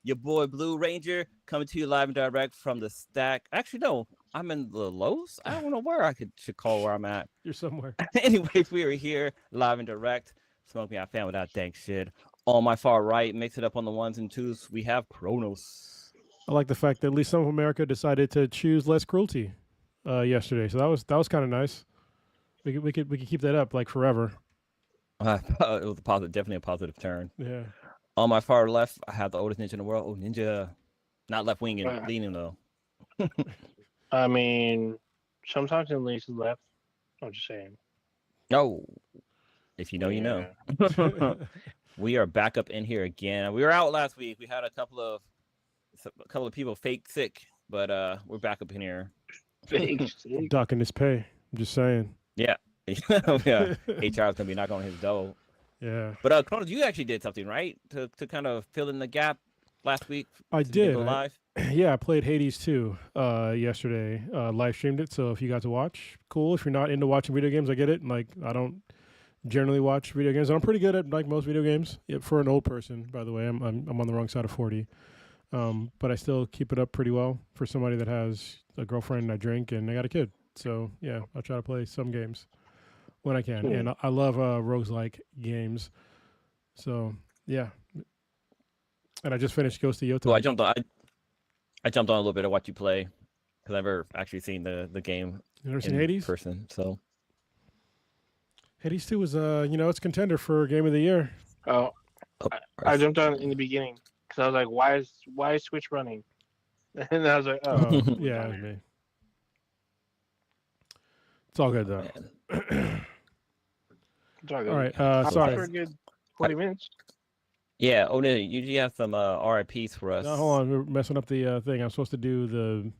Your boy Blue Ranger coming to you live and direct from the stack. Actually, no, I'm in the Lowe's. I don't know where should call where I'm at. You're somewhere. Anyways, we are here live and direct. Smoke me out, fan without dank shit. On my far right, mix it up on the ones and twos. We have Kronos. I like the fact that at least some of America decided to choose less cruelty yesterday. So that was kind of nice. We could keep that up like forever. It was a positive, definitely a positive turn. Yeah. On my far left, I have the oldest ninja in the world. Oh, ninja, not left wing and Uh, leaning though. I mean, sometimes it leads to the left. I'm just saying. No, if you know, you know. Yeah. We are back up in here again. We were out last week. We had a couple of people fake sick, but we're back up in here. Fake sick. Ducking his pay. I'm just saying. Yeah. Yeah. HR is gonna be knocking on his door. Yeah. But Kronos, you actually did something, right? To kind of fill in the gap last week. I to did. Go live. Yeah, I played Hades 2 yesterday. Live streamed it, so if you got to watch, cool. If you're not into watching video games, I get it. Like, I don't generally watch video games. And I'm pretty good at like most video games. Yeah, for an old person, by the way. I'm on the wrong side of 40. But I still keep it up pretty well for somebody that has a girlfriend and I drink and I got a kid. So yeah, I'll try to play some games when I can. Cool. And I love roguelike games. So yeah. And I just finished Ghost of Yota. So I jumped on a little bit of what you play because I've never actually seen the game You ever seen in Hades? person. So Hades 2 was it's contender for game of the year. Oh, I jumped on in the beginning because I was like, why is Switch running? And I was like, oh, Yeah, it was me. It's all good though. it's all good. All right, I was sorry. for a good 20 minutes. yeah, Ona, you usually have some RIPs for us. No, hold on, we're messing up the thing. I'm supposed to do the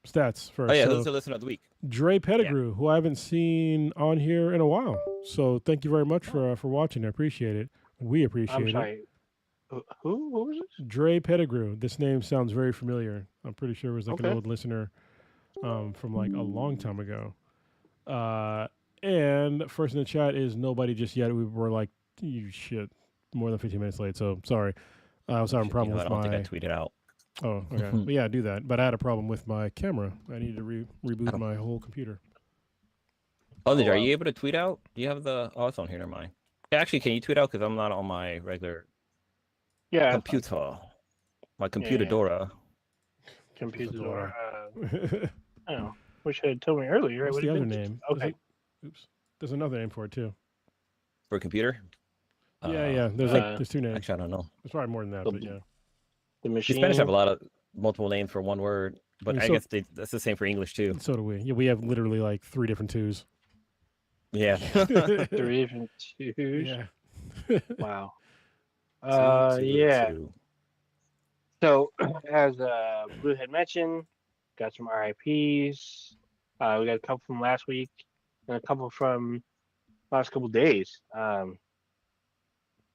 stats first. Oh yeah, So, who's the listener of the week? Dre Pettigrew, who I haven't seen on here in a while. So thank you very much for watching. I appreciate it. We appreciate I'm it. sorry. Who? What was this? Dre Pettigrew. This name sounds very familiar. I'm pretty sure it was like an Okay. old listener from like a long time ago. And first in the chat is nobody just yet. We were like, you shit, more than 15 minutes late. So sorry. I was having a problem I with don't my. think I tweeted out. Oh, okay. But yeah, do that. But I had a problem with my camera. I needed to reboot my whole computer. Oh, Ninja, wow. are you able to tweet out? Do you have the? Oh, it's on here. Never mind. Yeah, actually, can you tweet out? Because I'm not on my regular Yeah. computer. My computer Yeah. Dora. Computer. Dora. I don't know. Wish you had told me earlier. What's It the would've other been- name? Okay. Oops. There's another name for it too. For a computer? Yeah. There's there's two names. Actually, I don't know. There's probably more than that, The- but yeah. The The machine. Spanish have a lot of multiple names for one word, but mean, I so- guess that's the same for English too. So do we. Yeah, we have literally like 3 different twos. Yeah. 3 different twos. Yeah. Wow. Two, Yeah. two. So, as Blue had mentioned, got some RIPs. We got a couple from last week and a couple from last couple days.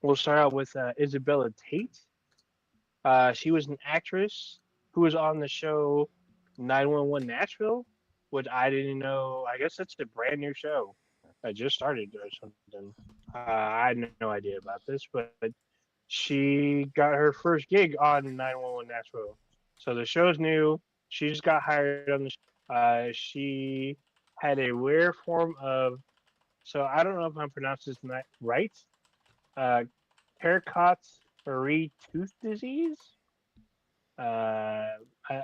We'll start out with Isabella Tate. She was an actress who was on the show 911 Nashville, which I didn't know. I guess that's a brand new show. I just started or something. I had no idea about this, but she got her first gig on 911 Nashville. So the show's new. She just got hired on the show. She had a rare form of, so I don't know if I'm pronouncing this right, Charcot-Marie tooth disease. I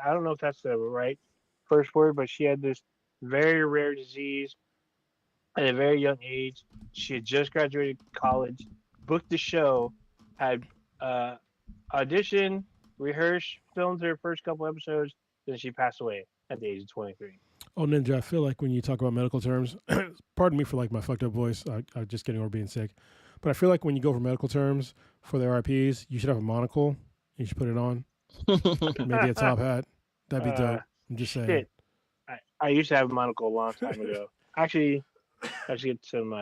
don't know if that's the right first word, but she had this very rare disease at a very young age. She had just graduated college, booked the show, had auditioned, rehearsed, filmed her first couple episodes, then she passed away at the age of 23. Oh, Ninja, I feel like when you talk about medical terms, pardon me for like my fucked up voice. I'm just getting over being sick. But I feel like when you go for medical terms for the RIPs, you should have a monocle. You should put it on. Maybe a top hat. That'd be dope. I'm just saying. Shit. I used to have a monocle a long time ago. Actually, I should get some,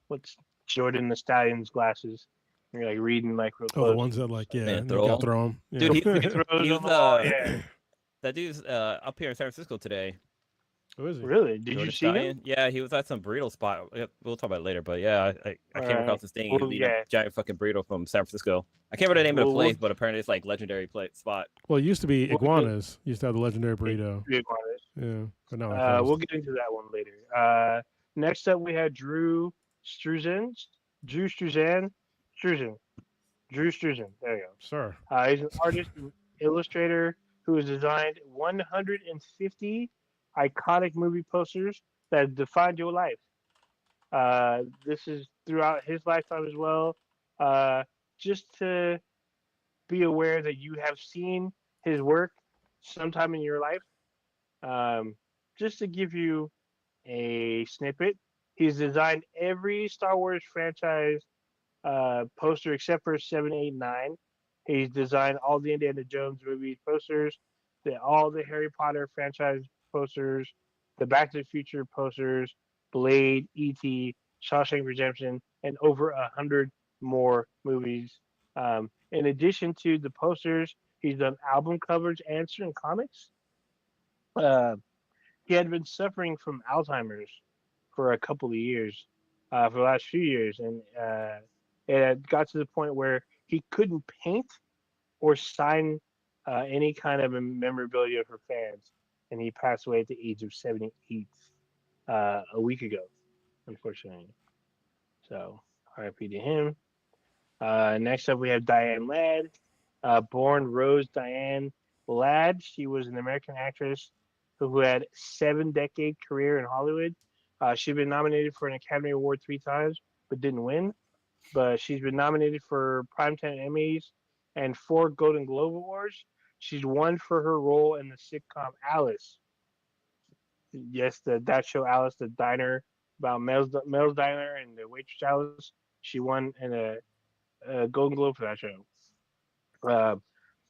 what's Jordan the Stallion's glasses. You're like reading like real close. Oh, the ones that like, yeah, Man, you throw gotta 'em. throw them. Yeah. Dude, He throws he them was, all, yeah. that dude's up here in San Francisco today. Who is he? Really? Did you Jordan see him? Stallion? Yeah, he was at some burrito spot. We'll talk about it later, but yeah, I came across this thing. He Well, was eating yeah. a giant fucking burrito from San Francisco. I can't remember the name of the Well, place, but apparently it's like legendary spot. Well, it used to be We'll get- Iguanas. Used to have the legendary burrito. Yeah, but now they're We'll closed. get into that one later. Next up, we had Drew Struzan. Drew Struzan. Struzan. Drew Struzan. There you go. Sir. He's an artist and illustrator who has designed 150 iconic movie posters that defined your life. This is throughout his lifetime as well. Just to be aware that you have seen his work sometime in your life. Just to give you a snippet, he's designed every Star Wars franchise poster except for 7, 8, 9. He's designed all the Indiana Jones movie posters, all the Harry Potter franchise posters, the Back to the Future posters, Blade, E.T., Shawshank Redemption, and over 100 more movies. In addition to the posters, he's done album covers and certain comics. He had been suffering from Alzheimer's for a couple of years, for the last few years, and it had got to the point where he couldn't paint or sign any kind of memorabilia for fans, and he passed away at the age of 78 a week ago, unfortunately. So, RIP to him. Next up, we have Diane Ladd, born Rose Diane Ladd. She was an American actress who had 7-decade career in Hollywood. She's been nominated for an Academy Award 3 times, but didn't win. But she's been nominated for Primetime Emmys and 4 Golden Globe Awards. She's won for her role in the sitcom Alice. Yes, that show Alice, the diner about Mel's Diner and the waitress Alice. She won in a Golden Globe for that show.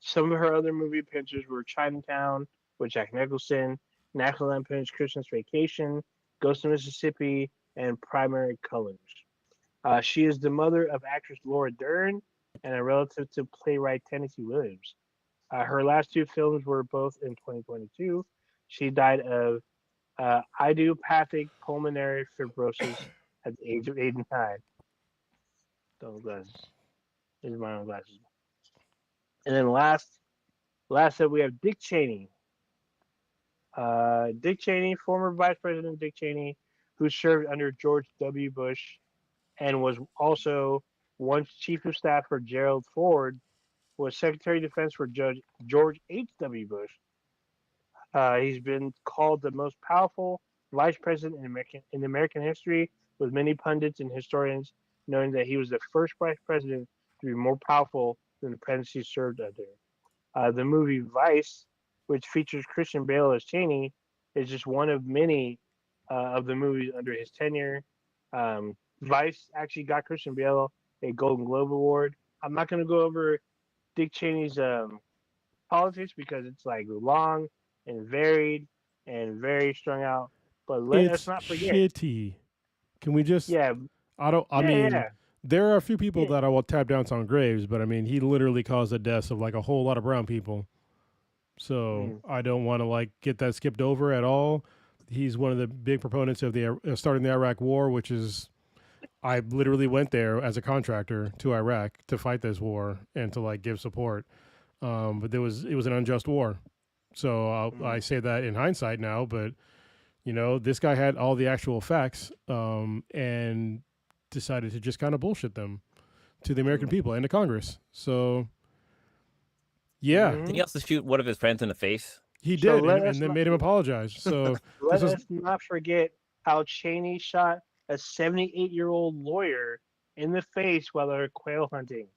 Some of her other movie appearances were Chinatown with Jack Nicholson, National Lampoon's Christmas Vacation, Ghost of Mississippi, and Primary Colors. She is the mother of actress Laura Dern and a relative to playwright Tennessee Williams. Her last 2 films were both in 2022. She died of idiopathic pulmonary fibrosis at the age of 89. Those glasses. These are my own glasses. And then last up, we have Dick Cheney. Dick Cheney, former Vice President Dick Cheney, who served under George W. Bush and was also once Chief of Staff for Gerald Ford, was Secretary of Defense for George H.W. Bush. He's been called the most powerful vice president in American history, with many pundits and historians knowing that he was the first vice president to be more powerful than the presidents he served under. The movie Vice, which features Christian Bale as Cheney, is just one of many of the movies under his tenure. Vice actually got Christian Bale a Golden Globe Award. I'm not going to go over Dick Cheney's politics because it's like long and varied and very strung out. But let us not forget. Shitty. Can we just? Yeah. I mean, yeah. there are a few people that I will tap dance on graves, but I mean, he literally caused the deaths of like a whole lot of brown people. So I don't want to like get that skipped over at all. He's one of the big proponents of the starting the Iraq War, which is I literally went there as a contractor to Iraq to fight this war and to like give support. But it was an unjust war. So I say that in hindsight now, but you know, this guy had all the actual facts and decided to just kind of bullshit them to the American people and to Congress. So yeah. Did he also shoot one of his friends in the face? He did, and then made him apologize. So let us not forget how Cheney shot a 78-year-old lawyer in the face while they were quail hunting,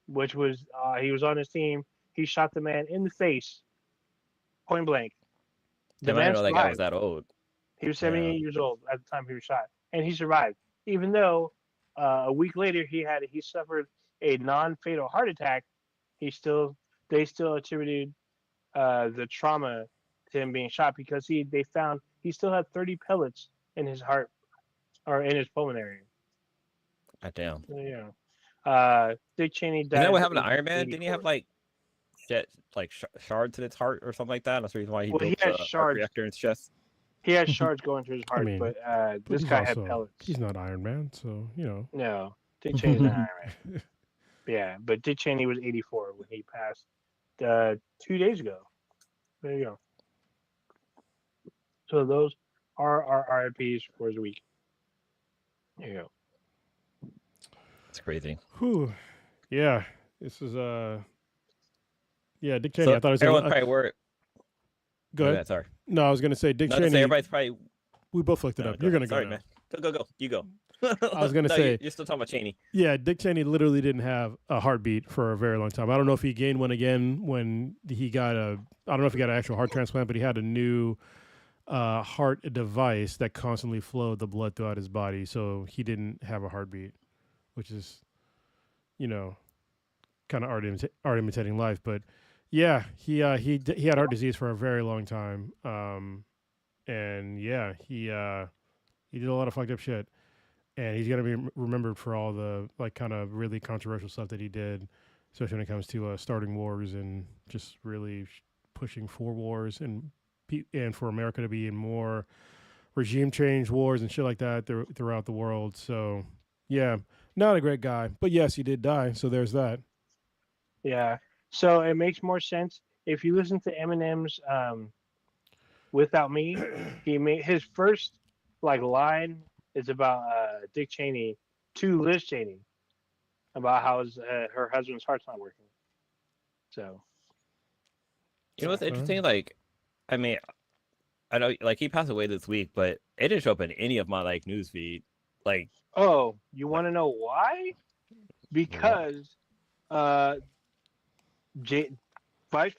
which was he was on his team. He shot the man in the face, point blank. I didn't know that guy was that old. He was 78 years old at the time he was shot, and he survived. Even though a week later he suffered a non-fatal heart attack, they still attributed the trauma to him being shot because they found he still had 30 pellets in his heart or in his pulmonary. God damn. Yeah. Dick Cheney died. Isn't that what happened to Iron Man? Didn't he have like shards in his heart or something like that? That's the reason why he built he had a shards. reactor in his chest. He has shards going to his heart, mean, but But this he's guy had also pellets. he's not Iron Man, so No, Dick Cheney's not Iron Man. Yeah, but Dick Cheney was 84 when he passed 2 days ago. There you go. So those are our RIPs for the week. There you go. It's crazy. Whew. Yeah, this is yeah, Dick Cheney. So I thought it was everyone's gonna, probably worried. go My ahead. bad, sorry. No, I was gonna say Dick No, to say Cheney. everybody's probably. We both looked it No, up. go You're ahead. gonna go Sorry, now. man. Go. You go. I was gonna No, say you're still talking about Cheney. Yeah, Dick Cheney literally didn't have a heartbeat for a very long time. I don't know if he gained one again when he got I don't know if he got an actual heart transplant, but he had a new heart device that constantly flowed the blood throughout his body, so he didn't have a heartbeat, which is, kind of art imitating life. But yeah, he had heart disease for a very long time, and yeah, he did a lot of fucked up shit. And he's gonna be remembered for all the kind of really controversial stuff that he did, especially when it comes to starting wars and just really pushing for wars and for America to be in more regime change wars and shit like that throughout the world. So yeah, not a great guy, but yes, he did die. So there's that. Yeah. So it makes more sense if you listen to Eminem's "Without Me." He made his first line is about Dick Cheney to Liz Cheney about how her husband's heart's not working. So You know what's interesting? Like, I mean, I know he passed away this week, but it didn't show up in any of my news feed. Like, oh, you want to know why? Because Vice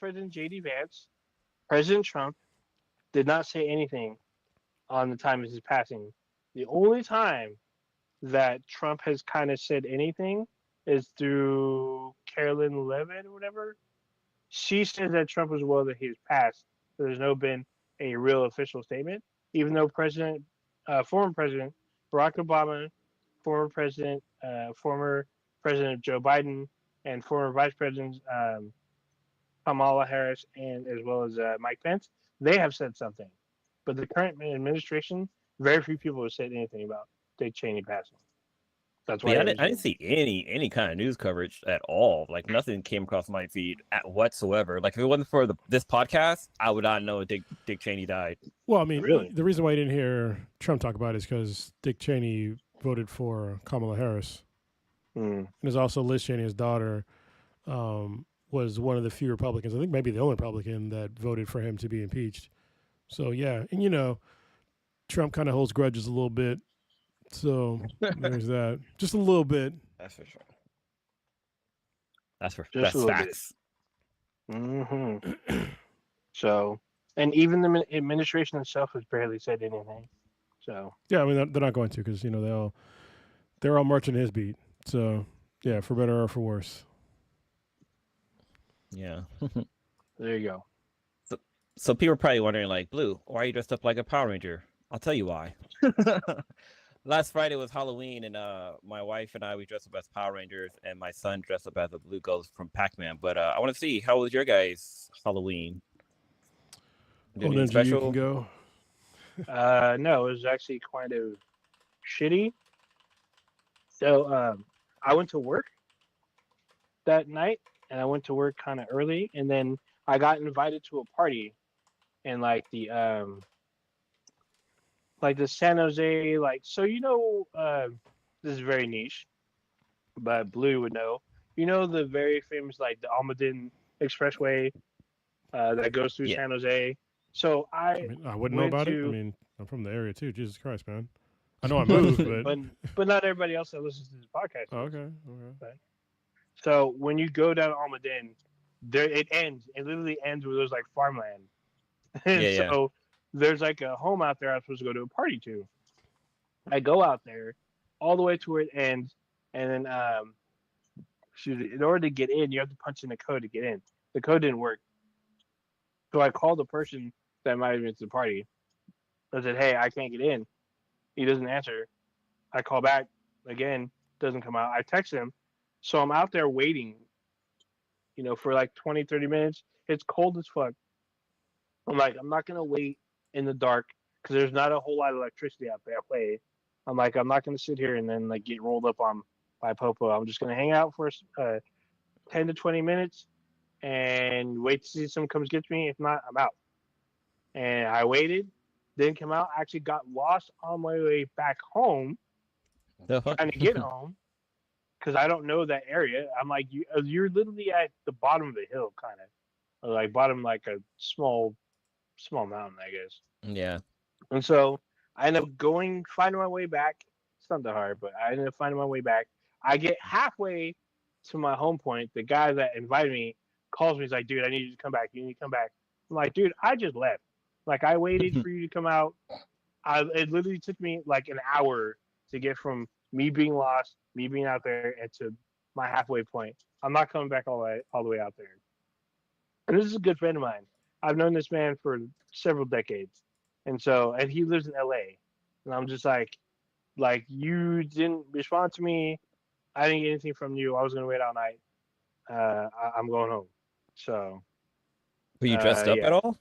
President J.D. Vance, President Trump, did not say anything on the time of his passing. The only time that Trump has kind of said anything is through Carolyn Levitt or whatever. She says that Trump was aware that he has passed. So there's no been a real official statement, even though former President Barack Obama, former President Joe Biden, and former Vice President Kamala Harris, and as well as Mike Pence, they have said something. But the current administration, very few people have said anything about Dick Cheney passing. That's why I didn't see any kind of news coverage at all. Like, nothing came across my feed whatsoever. Like, if it wasn't for this podcast, I would not know Dick Cheney died. Well, I mean, Really? the reason why I didn't hear Trump talk about it is because Dick Cheney voted for Kamala Harris. And there's also Liz Cheney, his daughter, was one of the few Republicans, I think maybe the only Republican that voted for him to be impeached. So, yeah. And, Trump kind of holds grudges a little bit. So there's that. Just a little bit. That's for sure. That's Just facts. Mm-hmm. So, and even the administration itself has barely said anything. So yeah, I mean they're not going to because they're all marching his beat. So yeah, for better or for worse. Yeah. there you go. So people are probably wondering, Blue, why are you dressed up like a Power Ranger? I'll tell you why. Last Friday was Halloween, and my wife and we dressed up as Power Rangers, and my son dressed up as a blue ghost from Pac-Man. But I want to see, how was your guys' Halloween? Anything special? You can go. No, it was actually kind of shitty. So I went to work that night, and I went to work kind of early, and then I got invited to a party, and the San Jose, so this is very niche, but Blue would know. The very famous the Almaden Expressway that goes through San Jose. So I wouldn't know about it. I mean, I'm from the area too. Jesus Christ, man! I know I moved, but not everybody else that listens to this podcast. Oh, okay. Right? So when you go down Almaden, it ends. It literally ends where there's farmland, and so there's a home out there I'm supposed to go to a party to. I go out there all the way to where it ends, and then in order to get in, you have to punch in the code to get in. The code didn't work, so I called the person that might have been to the party. I said, "Hey, I can't get in." He doesn't answer. I call back again, doesn't come out. I text him, so I'm out there waiting, for 20, 30 minutes. It's cold as fuck. I'm not gonna wait in the dark because there's not a whole lot of electricity out that way. I'm like, I'm not gonna sit here and then like get rolled up on by popo. I'm just gonna hang out for 10 to 20 minutes and wait to see if someone comes gets me. If not, I'm out. And I waited, didn't come out. Actually, got lost on my way back home, The fuck? trying to get home because I don't know that area. I'm like, you're literally at the bottom of the hill, kind of, or like bottom like a small mountain, I guess. Yeah. And so I end up finding my way back. It's not that hard, but I ended up finding my way back. I get halfway to my home point. The guy that invited me calls me. He's like, dude, I need you to come back. You need to come back. I'm like, dude, I just left. Like, I waited for you to come out. It literally took me like an hour to get from me being lost, me being out there, and to my halfway point. I'm not coming back all the way out there. And this is a good friend of mine. I've known this man for several decades. And he lives in LA. And I'm just like, you didn't respond to me. I didn't get anything from you. I was going to wait all night. I'm going home. So. Were you dressed up at all?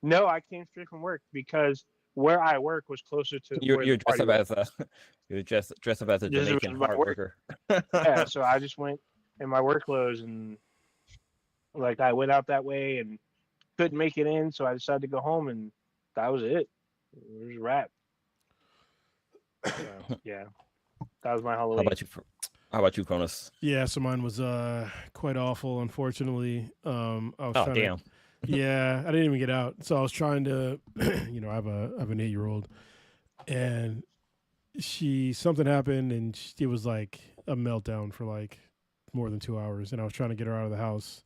No, I came straight from work because where I work was closer to. You're dressed up as a. You're dressed up as a Jamaican hard worker. Yeah, so I just went in my work clothes and like I went out that way and couldn't make it in, so I decided to go home and that was it. It was a wrap. So, yeah, that was my Halloween. How about you, Cronus? Yeah, so mine was quite awful, unfortunately. I was damn. Yeah, I didn't even get out. So I was trying to, I have an 8-year-old, and something happened, and it was like a meltdown for like more than 2 hours, and I was trying to get her out of the house,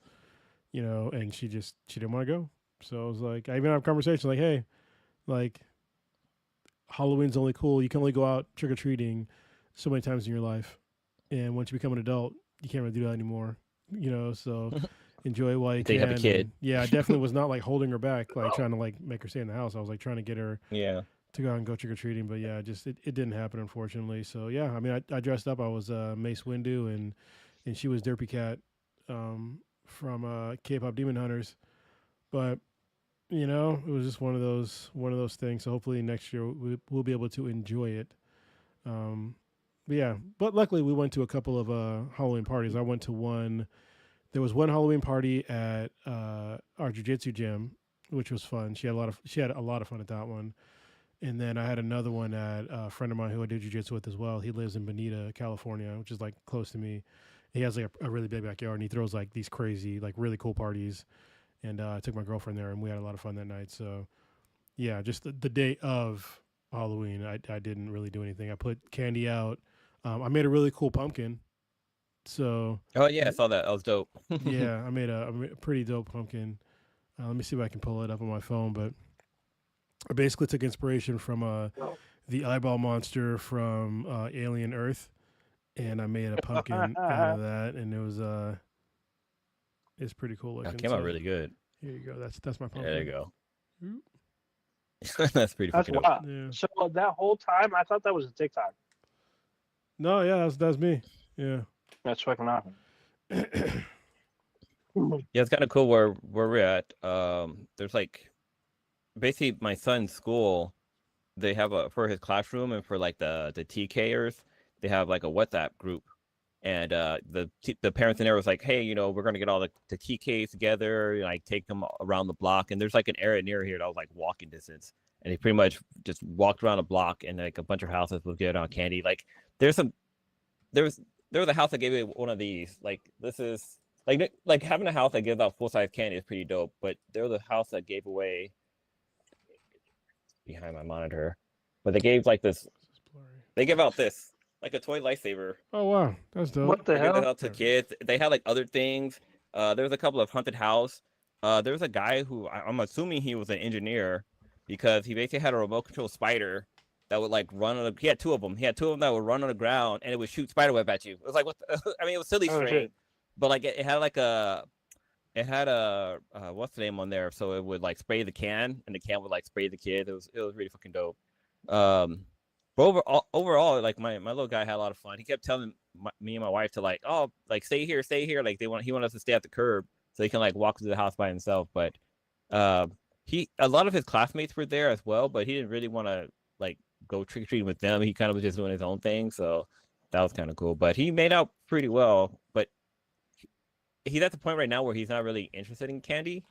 and she didn't want to go. So I was like, I even had a conversation like, hey, like Halloween's only cool. You can only go out trick or treating so many times in your life, and once you become an adult, you can't really do that anymore. So. Enjoy it while you can. Have a kid. Yeah, I definitely was not like holding her back, like trying to like make her stay in the house. I was like trying to get her to go out and go trick or treating, but yeah, just it didn't happen, unfortunately. So yeah, I mean, I dressed up. I was Mace Windu and she was Derpy Cat from K-pop Demon Hunters, but it was just one of those things. So hopefully next year we'll be able to enjoy it. But luckily we went to a couple of Halloween parties. I went to one. There was one Halloween party at our jiu-jitsu gym, which was fun. She had a lot of fun at that one. And then I had another one at a friend of mine who I did jiu-jitsu with as well. He lives in Bonita, California, which is like close to me. He has like a really big backyard, and he throws like these crazy, like really cool parties. And I took my girlfriend there, and we had a lot of fun that night. So yeah, just the day of Halloween, I didn't really do anything. I put candy out. I made a really cool pumpkin. So. Oh yeah, I saw that. That was dope. Yeah, I made a pretty dope pumpkin. Let me see if I can pull it up on my phone. But I basically took inspiration from the eyeball monster from Alien Earth, and I made a pumpkin out of that, and it was it's pretty cool looking. That came out really good. Here you go. That's my pumpkin. Yeah, there you go. That's pretty fucking dope. Yeah. So that whole time, I thought that was a TikTok. No, yeah, that's me. Yeah. That's fucking awesome. Yeah, it's kind of cool where we're at. There's like basically my son's school. They have for his classroom and for like the TKers, they have like a WhatsApp group, and the parents in there was like, hey, we're gonna get all the TKs together, like take them around the block, and there's like an area near here that was like walking distance, and they pretty much just walked around a block, and like a bunch of houses was giving out candy. Like there was a house that gave away one of these. Like this is like having a house that gives out full-size candy is pretty dope. But there was a house that gave away behind my monitor, but they gave like this. They give out this like a toy lightsaber. Oh wow, that's dope. What the hell? They give it out to kids. They had like other things. There was a couple of haunted house. There was a guy who I'm assuming he was an engineer because he basically had a remote control spider that would like run on he had two of them. He had two of them that would run on the ground and it would shoot spiderweb at you. It was like what I mean, it was silly string, but like it had a what's the name on there? So it would like spray the can and the can would like spray the kid. It was really fucking dope. But overall, like my little guy had a lot of fun. He kept telling me and my wife to like, oh, like stay here. Like he wanted us to stay at the curb so he can like walk to the house by himself. But a lot of his classmates were there as well, but he didn't really want to like go trick or treating with them. He kind of was just doing his own thing, so that was kind of cool. But he made out pretty well. But he's at the point right now where he's not really interested in candy.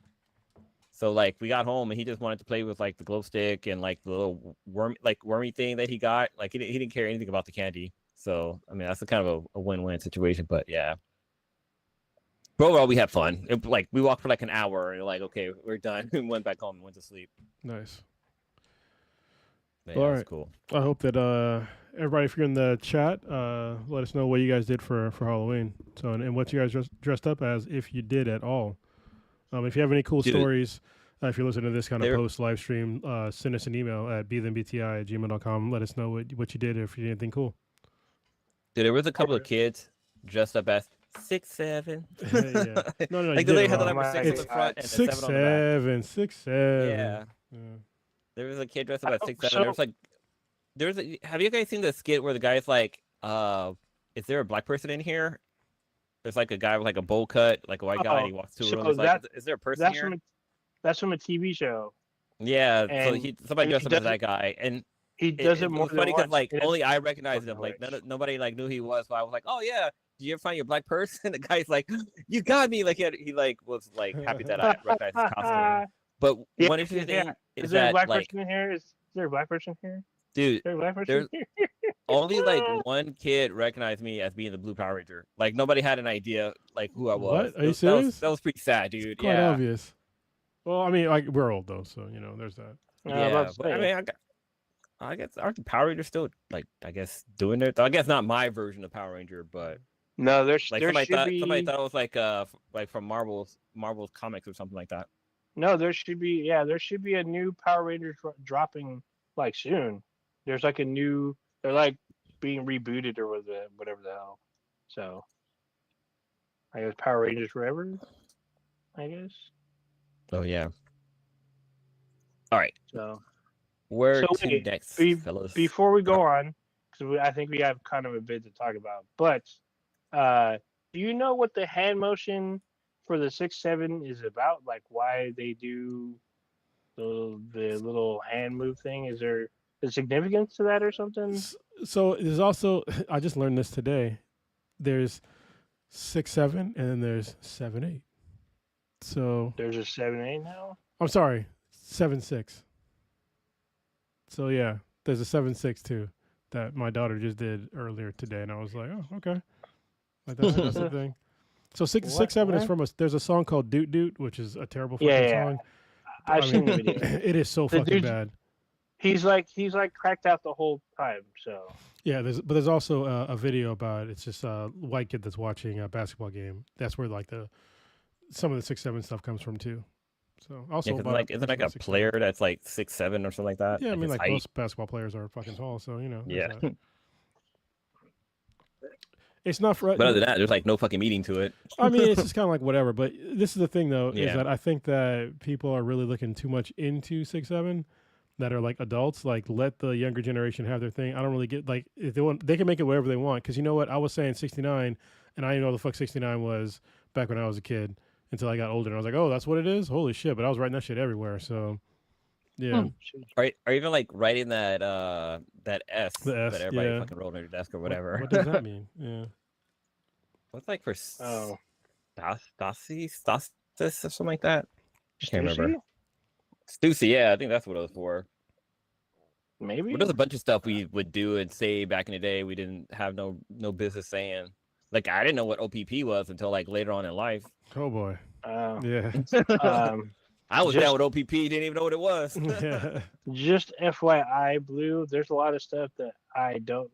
So like we got home and he just wanted to play with like the glow stick and like the little wormy thing that he got. Like he didn't care anything about the candy. So I mean that's a kind of a win-win situation. But yeah. But overall, we had fun. Like we walked for like an hour, and you're like, okay, we're done. We went back home and went to sleep. Nice. Yeah, All it was right. cool. I hope that everybody, if you're in the chat, let us know what you guys did for Halloween. So and what you guys dressed up as, if you did at all. If you have any cool stories, if you're listening to this kind of post live stream, send us an email at BthanBTI@gmail.com. Let us know what you did, or if you did anything cool. Dude, there was a couple of kids dressed up as 6'7". Yeah. No, like they had the number 6 on the front and the 7 on the back. 6'7". Yeah. There was a kid dressed up as 6'7". Have you guys seen the skit where the guy's like, is there a black person in here? There's like a guy with like a bowl cut, like a white guy, and he walks to a room. It's like, is there a person here? That's from a TV show. Yeah, so somebody dressed up as that guy, and he does it more. It's funny because like only I recognized him. Like nobody like knew who he was. So I was like, oh yeah, did you ever find your black person? The guy's like, you got me. Like he like was like happy that I recognized his costume. But one interesting thing is there that a black like, person in here? Is there a black person here? Dude, there's only like one kid recognized me as being the Blue Power Ranger. Like nobody had an idea like who I was. What? Are you serious? That was pretty sad, dude. It's quite obvious. Well, I mean, like we're old though, so you know, there's that. Yeah, but I mean, I guess aren't the Power Rangers still like I guess doing it? I guess not my version of Power Ranger, but no, there's like somebody thought it was like from Marvel's comics or something like that. No, there should be a new Power Rangers dropping like soon. There's like they're like being rebooted or whatever the hell. So I guess Power Rangers Forever, I guess. Oh yeah. All right. So where to next, fellas? Before we go on, because I think we have kind of a bit to talk about. But do you know what the hand motion for the 6-7 is about? Like why they do the little hand move thing? Is there a significance to that or something? So there's also, I just learned this today. There's 6-7 and then there's 7-8. So there's a 7-8 now? I'm sorry, 7-6. So yeah, there's a 7-6 too that my daughter just did earlier today, and I was like, oh, okay. Like that's the thing. So 6-7 is from there's a song called Doot Doot, which is a terrible fucking song. I've seen the video. It is so fucking bad. He's like cracked out the whole time. So yeah, there's also a video about it. It's just a white kid that's watching a basketball game. That's where like some of the 6-7 stuff comes from too. So also isn't like a player that's like 6'7" or something like that? Yeah, I mean like most basketball players are fucking tall, so you know. Yeah. It's not for. But other than that, there's like no fucking meaning to it. I mean, it's just kind of like whatever. But this is the thing, though, is that I think that people are really looking too much into 6-7 that are like adults. Like, let the younger generation have their thing. I don't really get like if they want, they can make it whatever they want. Because you know what, I was saying 69, and I didn't know the fuck 69 was back when I was a kid until I got older. And I was like, oh, that's what it is. Holy shit! But I was writing that shit everywhere. So. Yeah. Are even like writing that S, the S that everybody fucking rolled on their desk or whatever? What does that mean? Yeah. What's like for Stasis or something like that? I can't remember. Stussy, yeah, I think that's what it was for. Maybe. But there's a bunch of stuff we would do and say back in the day we didn't have no business saying. Like I didn't know what OPP was until like later on in life. Oh boy. Yeah. I was down with OPP, didn't even know what it was. Just FYI, Blue, there's a lot of stuff that I don't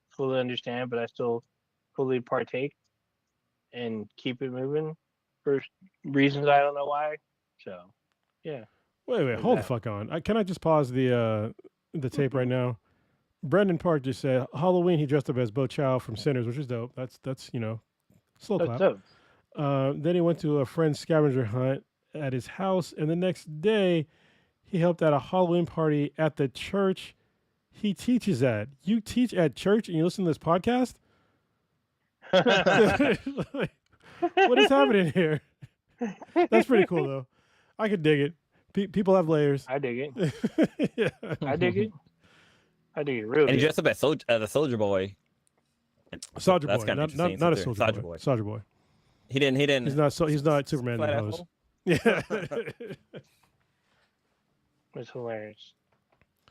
fully understand, but I still fully partake and keep it moving for reasons I don't know why. So, yeah. Wait, hold the fuck on. Can I just pause the tape right now? Brendan Park just said Halloween he dressed up as Bo Chow from Sinners, which is dope. That's you know, slow clap. Dope. Then he went to a friend's scavenger hunt at his house, and the next day he helped at a Halloween party at the church he teaches at. You teach at church and you listen to this podcast? What is happening here? That's pretty cool though. I could dig it. People have layers. I dig it. Yeah. I dig it. I dig it real And he good. dressed up as the Soldier Boy. Soldier That's Boy, kind of not interesting. not a So Soldier Soldier Boy. Boy. Soldier Boy. He didn't. He's not Superman in flat the ass hose. hole? Yeah. It's hilarious.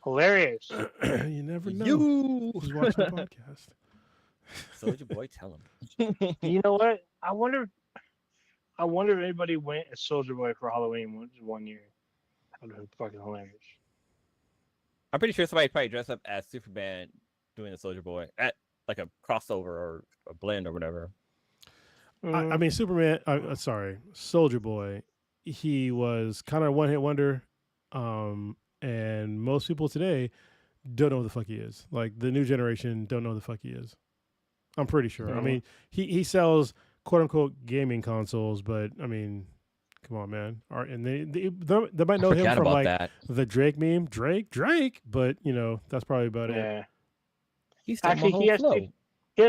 Hilarious. You never know. You Who's watching the podcast? Soldier Boy, tell him. You know what? I wonder if anybody went as Soldier Boy for Halloween one year. That would have been fucking hilarious. I'm pretty sure somebody probably dressed up as Superman doing the Soldier Boy at like a crossover or a blend or whatever. I mean, Superman. Soldier Boy. He was kind of a one-hit wonder, and most people today don't know who the fuck he is. Like the new generation don't know who the fuck he is. I'm pretty sure. I mean, he sells quote unquote gaming consoles, but I mean, come on, man. And they might know him from like the Drake meme, Drake, but you know that's probably about it. Yeah. Actually, he has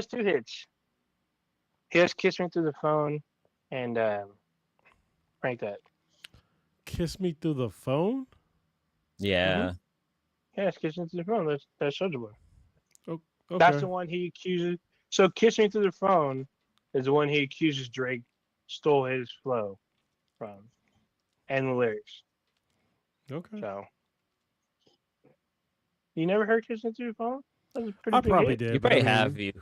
two hits. He has "Kiss Me Through the Phone" and rank that. "Kiss Me Through the Phone." Yeah. Yes, "Kiss Me Through the Phone." That's Soldier Boy. Okay. That's the one he accuses. So "Kiss Me Through the Phone" is the one he accuses Drake stole his flow from, and the lyrics. Okay. So you never heard "Kiss Me Through the Phone"? That's a pretty I big probably hit. did. You probably have you.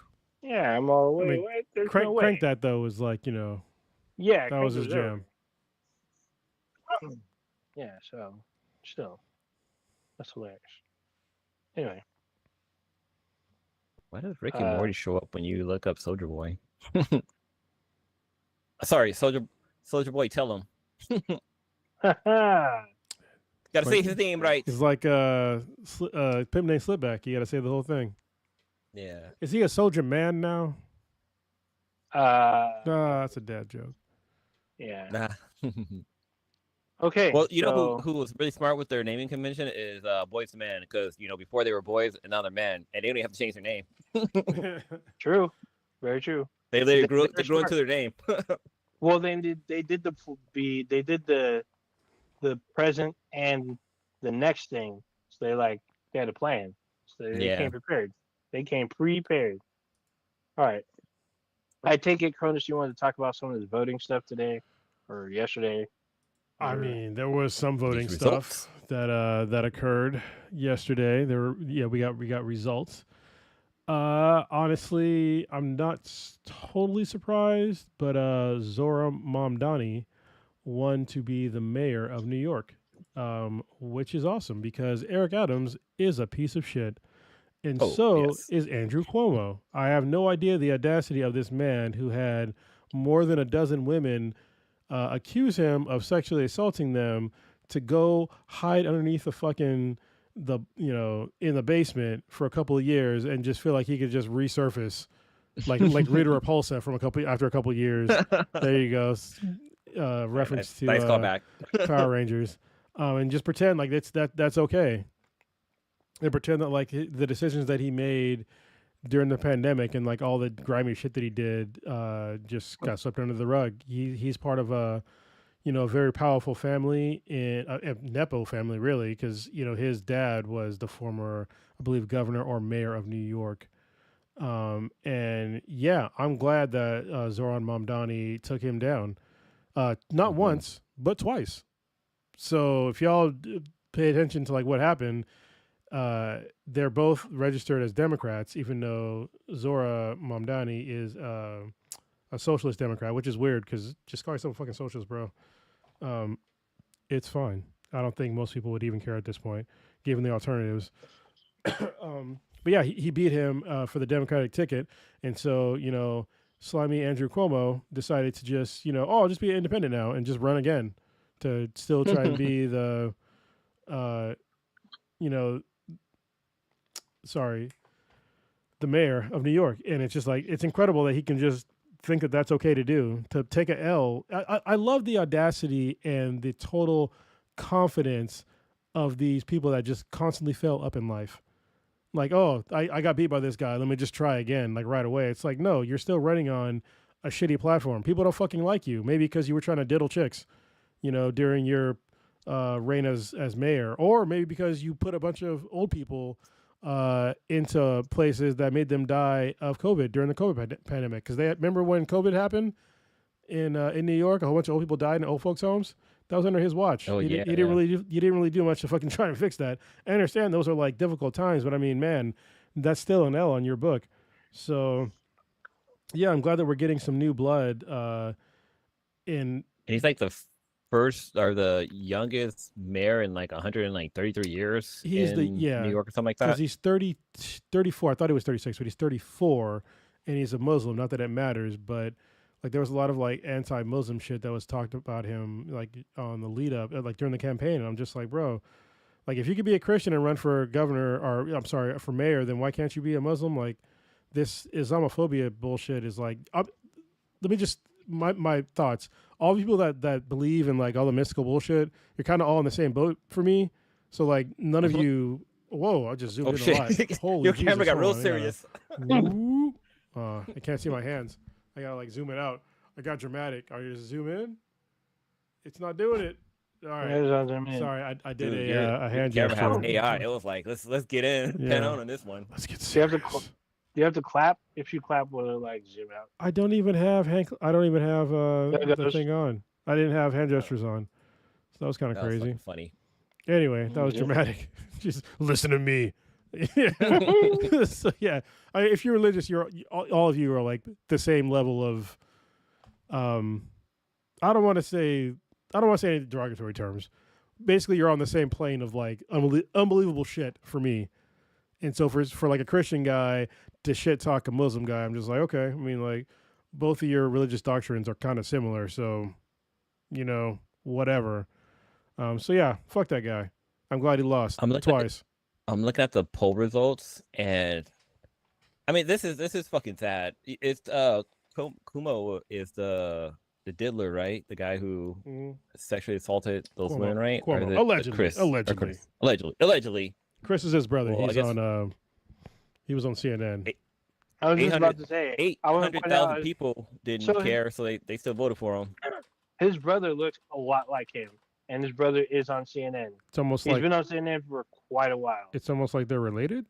Yeah, I'm all the way. Wait, there's no way. Crank That though was like, you know. Yeah, that was his jam. Yeah, so still, that's hilarious. Anyway, why does Rick and Morty show up when you look up Soldier Boy? Sorry, Soldier Boy, tell him. Gotta say his name right. It's like Pimp named Slipback. You gotta say the whole thing. Yeah. Is he a soldier man now? That's a dad joke. Yeah. Nah. Okay. Well, you know who was really smart with their naming convention is Boys to Man, because you know before they were boys and now they're men, and they don't even have to change their name. True. Very true. They literally grew into their name. Well, they did the present and the next thing. So they had a plan. So they came prepared. They came prepared. All right. I take it, Cronus, you wanted to talk about some of this voting stuff today or yesterday. I mean, there was some voting stuff that occurred yesterday. We got results. Honestly, I'm not totally surprised, but Zora Mamdani won to be the mayor of New York, which is awesome because Eric Adams is a piece of shit. And is Andrew Cuomo. I have no idea the audacity of this man who had more than a dozen women accuse him of sexually assaulting them to go hide underneath in the basement for a couple of years and just feel like he could just resurface like Rita Repulsa after a couple of years. There you go. Reference to nice callback. Power Rangers. And just pretend like that's okay. And pretend that like the decisions that he made during the pandemic and like all the grimy shit that he did just got swept under the rug. He's part of a very powerful family, in a Nepo family really, because his dad was the former, I believe, governor or mayor of New York. And yeah, I'm glad that Zoran Mamdani took him down, not once but twice. So if y'all pay attention to like what happened. They're both registered as Democrats, even though Zora Mamdani is a socialist Democrat, which is weird because just call yourself a fucking socialist, bro. It's fine. I don't think most people would even care at this point, given the alternatives. But yeah, he beat him for the Democratic ticket, and so slimy Andrew Cuomo decided to just just be independent now and just run again to still try and be the the mayor of New York. And it's just like, it's incredible that he can just think that that's okay to do, to take a L. I love the audacity and the total confidence of these people that just constantly fail up in life. Like, oh, I got beat by this guy. Let me just try again, like right away. It's like, no, you're still running on a shitty platform. People don't fucking like you. Maybe because you were trying to diddle chicks, during your reign as mayor, or maybe because you put a bunch of old people into places that made them die of COVID during the COVID pandemic. Because they remember when COVID happened in New York, a whole bunch of old people died in old folks' homes. That was under his watch. Oh, He yeah, didn't really do much to fucking try and fix that. I understand those are like difficult times, but I mean, man, that's still an L on your book. So, yeah, I'm glad that we're getting some new blood. In And he's like the first or the youngest mayor in like 133 years He's in New York or something like because that. he's 34. I thought he was 36, but he's 34, and he's a Muslim. Not that it matters, but like there was a lot of like anti-Muslim shit that was talked about him like on the lead up, like during the campaign. And I'm just like, bro, like if you could be a Christian and run for governor, or I'm sorry, for mayor, then why can't you be a Muslim? Like this Islamophobia bullshit is like. Let me just my thoughts. All the people that believe in like all the mystical bullshit, you're kind of all in the same boat for me. So like none of you. Whoa! I just zoomed in a lot. Holy Your camera Jesus, got real hold on, serious. I can't see my hands. I gotta like zoom it out. I got dramatic. Are you just zoom in? It's not doing it. All right. Sorry, I did Dude, a hand your camera gesture. has AI. It was like let's get in Yeah. pen on this one. Let's get Do you have serious. to do you have to clap? If you clap, will it like zoom out? I don't even have I don't even have There the goes. thing on. I didn't have hand gestures on. So that was kind of That was crazy. fucking funny. Anyway, that was Yeah. dramatic. Just listen to me. So yeah, if you're religious, all of you are like the same level of. I don't want to say any derogatory terms. Basically, you're on the same plane of like unbelievable shit for me. And so for like a Christian guy to shit talk a Muslim guy, I'm just like, okay. I mean, like both of your religious doctrines are kind of similar, so whatever. So yeah, fuck that guy. I'm glad he lost twice. I'm looking at the poll results, and I mean this is fucking sad. It's Kumo is the diddler, right? The guy who sexually assaulted those Cuomo. women, right? Cuomo. Or is it Allegedly. Chris? Or Allegedly. Chris? Allegedly. Chris is his brother. Well, He's on. He was on CNN. I was just about to say 800,000 people didn't care, so they still voted for him. His brother looks a lot like him, and his brother is on CNN. It's almost He's been on CNN for quite a while. It's almost like they're related.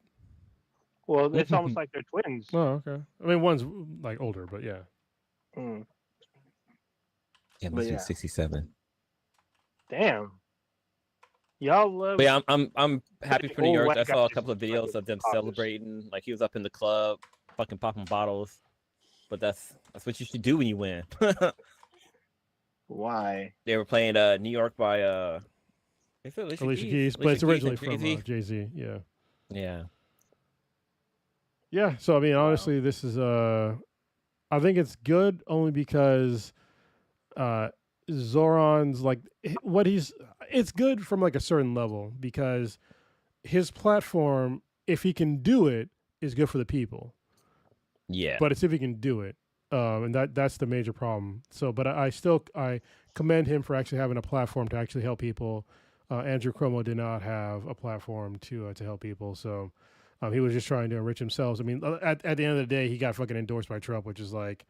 Well, it's almost like they're twins. Oh, okay. I mean, one's like older, but yeah. Mm. Yeah, But he's 67. Damn. Y'all love. But yeah, I'm happy for New old York. white I saw a guys couple of videos of them obvious. celebrating. Like he was up in the club, fucking popping bottles. But that's what you should do when you win. Why? They were playing New York by Alicia Keys, but it's originally from Jay-Z. Yeah. Yeah. Yeah. So I mean, honestly, this is I think it's good only because Zoran's like it's good from like a certain level because his platform, if he can do it, is good for the people. Yeah. But it's if he can do it. And that's the major problem. So, but I commend him for actually having a platform to actually help people. Andrew Cuomo did not have a platform to help people. So he was just trying to enrich himself. I mean, at the end of the day, he got fucking endorsed by Trump, which is like,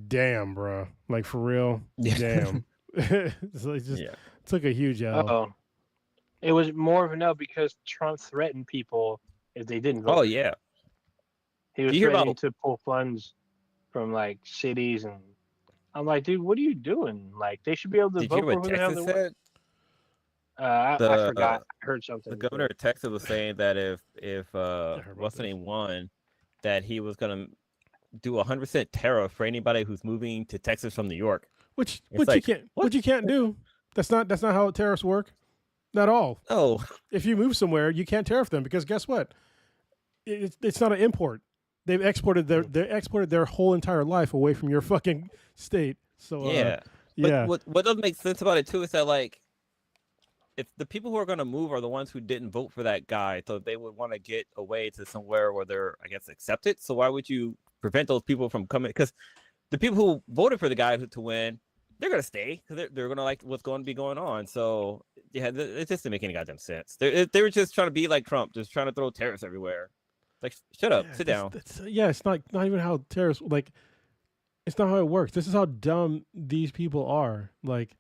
damn, bro. Like, for real? Damn. So it just took a huge L. Oh, it was more of an L because Trump threatened people if they didn't vote. Oh, yeah. He was threatening to pull funds from, like, cities. And I'm like, dude, what are you doing? Like, they should be able to vote for who the hell they want. I forgot. I heard something. The governor of Texas was saying that if what's the name won, that he was gonna do 100% tariff for anybody who's moving to Texas from New York. Which you can't do. That's not how tariffs work. Not all. Oh, if you move somewhere, you can't tariff them because guess what? It's not an import. They've exported their whole entire life away from your fucking state. So yeah. But what doesn't make sense about it too is that like, if the people who are going to move are the ones who didn't vote for that guy, so they would want to get away to somewhere where they're, I guess, accepted. So why would you prevent those people from coming? Because the people who voted for the guy to win, they're going to stay because they're going to like what's going to be going on. So yeah, it just didn't make any goddamn sense. They were just trying to be like Trump, just trying to throw tariffs everywhere. Like, shut up, sit down. It's not even how tariffs, like, it's not how it works. This is how dumb these people are. Like,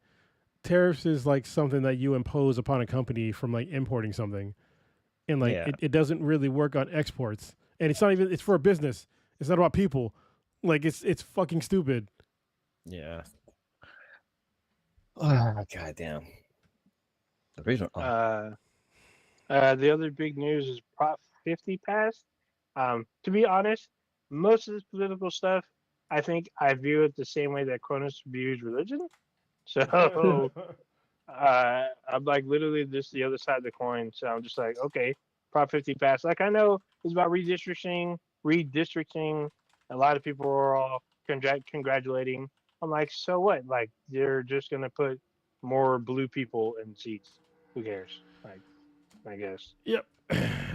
tariffs is like something that you impose upon a company from like importing something, and like Yeah. it doesn't really work on exports, and it's not even it's for a business. It's not about people. Like it's fucking stupid. Yeah. Oh, goddamn. The reason. Oh, The other big news is Prop 50 passed. To be honest, most of this political stuff, I think I view it the same way that Cronus views religion. So I'm like literally just the other side of the coin. So I'm just like, okay, Prop 50 passed. Like I know it's about redistricting. A lot of people are all congratulating. I'm like, so what? Like they're just gonna put more blue people in seats. Who cares? Like, I guess. Yep.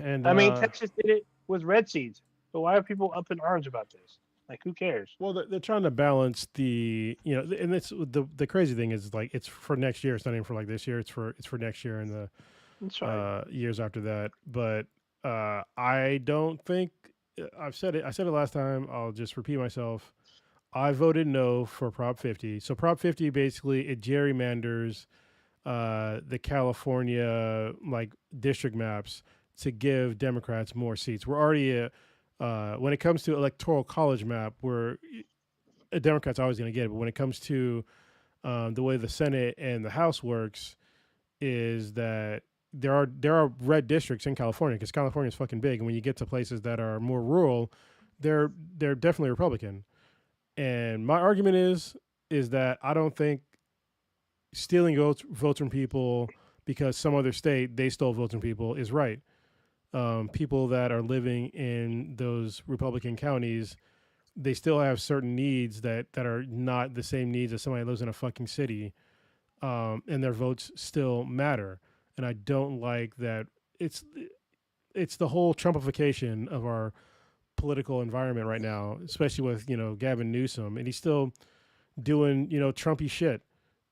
And I mean, Texas did it with red seeds. So why are people up in arms about this? Like, who cares? well, they're trying to balance the and it's the crazy thing is like it's for next year. It's not even for like this year. It's for next year and the It's fine. years after that. But I don't think I've said it. I said it last time. I'll just repeat myself. I voted no for Prop 50. So Prop 50 basically it gerrymanders the California like district maps to give Democrats more seats. We're already when it comes to electoral college map, we're a Democrat's always going to get it. But when it comes to the way the Senate and the House works, is that there are red districts in California because California is fucking big, and when you get to places that are more rural, they're definitely Republican. And my argument is that I don't think stealing votes from people because some other state they stole votes from people is right. People that are living in those Republican counties, they still have certain needs that are not the same needs as somebody who lives in a fucking city, and their votes still matter. And I don't like that. It's the whole Trumpification of our political environment right now, especially with Gavin Newsom, and he's still doing Trumpy shit,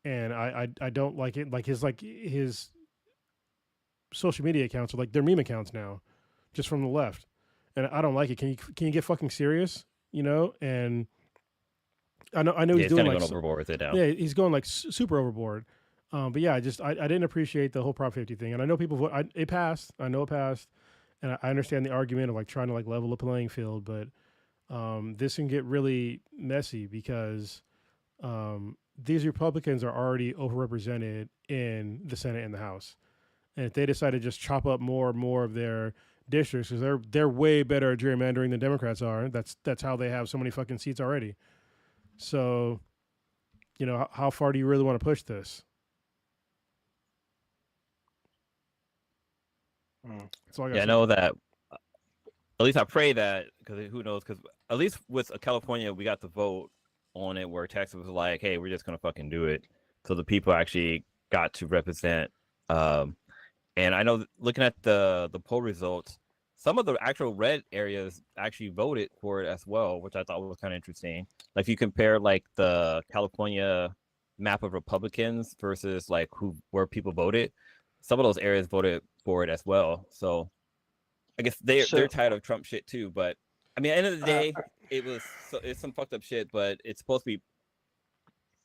and I don't like it. Like his social media accounts are like they're meme accounts now, just from the left, and I don't like it. Can you get fucking serious? And I know yeah, he's it's doing kind of like going overboard with it now. yeah, he's going like super overboard. But yeah, I didn't appreciate the whole Prop 50 thing, and I know people it passed. I know it passed, and I understand the argument of like trying to like level the playing field, but this can get really messy because these Republicans are already overrepresented in the Senate and the House, and if they decide to just chop up more and more of their districts, because they're way better at gerrymandering than Democrats are. That's how they have so many fucking seats already. So, how far do you really want to push this? That's all I got Yeah, to I say. know that. At least I pray that, because who knows? Because at least with California, we got the vote on it, where Texas was like, "Hey, we're just gonna fucking do it." So the people actually got to represent. And I know looking at the poll results, some of the actual red areas actually voted for it as well, which I thought was kind of interesting. Like if you compare like the California map of Republicans versus like where people voted, some of those areas voted for it as well. So I guess they're So, tired of Trump shit too. But I mean, at the end of the uh, day, it's some fucked up shit. But it's supposed to be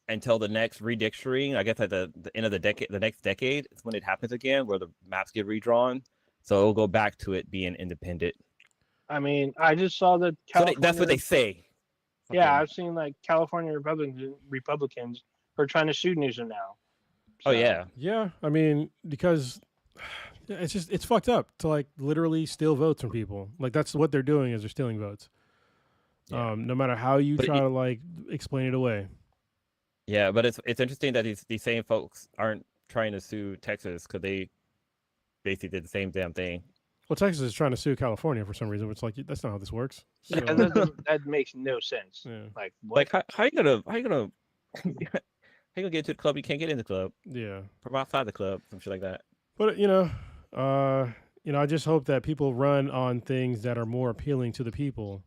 until the next redistricting. I guess at the end of the decade, the next decade is when it happens again, where the maps get redrawn. So it'll go back to it being independent. I mean, I just saw that So California. that's what they say. Yeah, Fucking, I've seen like California Republicans are trying to sue Newsom now. oh So, yeah, Yeah, I mean, because it's fucked up to like literally steal votes from people. Like that's what they're doing is they're stealing votes. yeah. No matter how you But try to like explain it away. yeah, but it's interesting that these same folks aren't trying to sue Texas because they basically did the same damn thing. Well, Texas is trying to sue California for some reason. It's like that's not how this works. So, yeah, that makes no sense. yeah, Like, what? Like how you gonna how you gonna get into the club? You can't get in the club yeah. from outside the club, some shit like that. But I just hope that people run on things that are more appealing to the people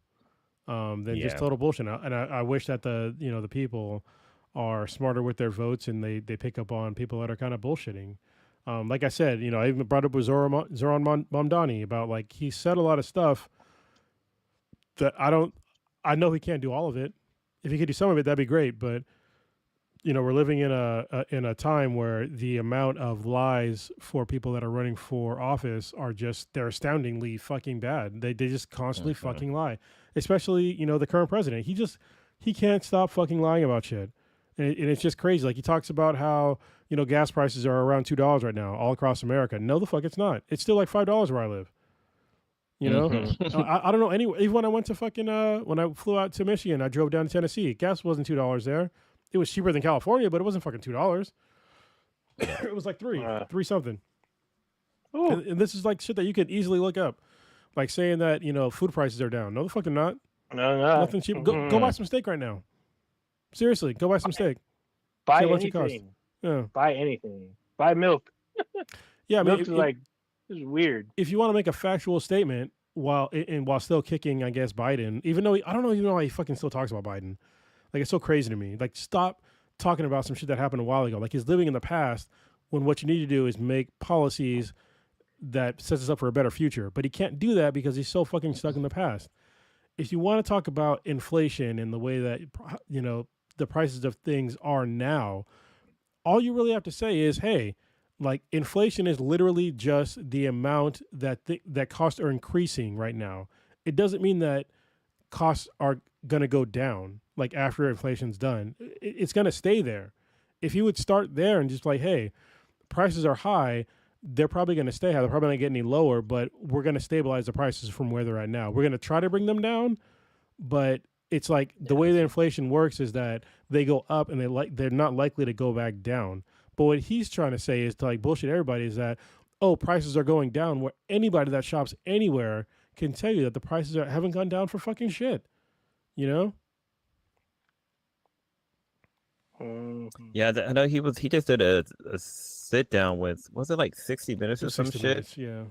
than just Yeah. total bullshit. And I wish that the people are smarter with their votes and they pick up on people that are kind of bullshitting. Like I said, I even brought up with Zoran Mamdani about like he said a lot of stuff that I know he can't do all of it. If he could do some of it, that'd be great. But we're living in a time where the amount of lies for people that are running for office are just they're astoundingly fucking bad. They just constantly fucking lie. Especially, the current president. He can't stop fucking lying about shit. And it's just crazy. Like he talks about how, gas prices are around $2 right now all across America. No, the fuck it's not. It's still like $5 where I live. I don't know anywhere. Even when I went to fucking when I flew out to Michigan, I drove down to Tennessee. Gas wasn't $2 there. It was cheaper than California, but it wasn't fucking $2. It was like three something. And this is like shit that you could easily look up, like saying that food prices are down. No, the fucking not. No, Nothing cheap. Go buy some steak right now. Seriously, go buy some steak. Buy See how much it costs. anything. Yeah. Buy anything. Buy milk. Yeah, I mean, milk is like this is weird. If you want to make a factual statement while still kicking, I guess Biden, even though I don't know even why he fucking still talks about Biden. Like it's so crazy to me. Like stop talking about some shit that happened a while ago. Like he's living in the past when what you need to do is make policies that sets us up for a better future. But he can't do that because he's so fucking stuck in the past. If you want to talk about inflation and the way that the prices of things are now, all you really have to say is, hey, like inflation is literally just the amount that that costs are increasing right now. It doesn't mean that costs are going to go down like after inflation's done. It's going to stay there. If you would start there and just like, hey, prices are high, they're probably going to stay high. They're probably not get any lower, but we're going to stabilize the prices from where they're at now. We're going to try to bring them down, but it's like the way the inflation works is that they go up and they're not likely to go back down. But what he's trying to say is to like bullshit everybody is that, prices are going down, where anybody that shops anywhere can tell you that the prices haven't gone down for fucking shit. Yeah, I know he just did a sit down with, was it like 60 Minutes or some 60 shit? minutes, yeah.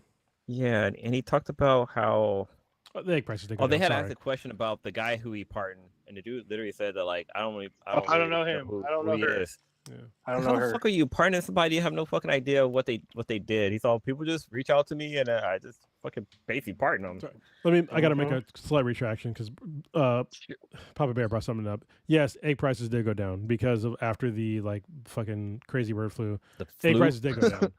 Yeah, and he talked about how the egg prices. They had asked a question about the guy who he pardoned, and the dude literally said that like I don't know him. I don't know her. Yeah. I don't know How her. the fuck are you pardoning somebody? You have no fucking idea what they did. He thought people just reach out to me and I just fucking basically pardon them. Sorry. I got to make a slight retraction because Papa Bear brought something up. Yes, egg prices did go down because of after the like fucking crazy bird flu. Egg prices did go down.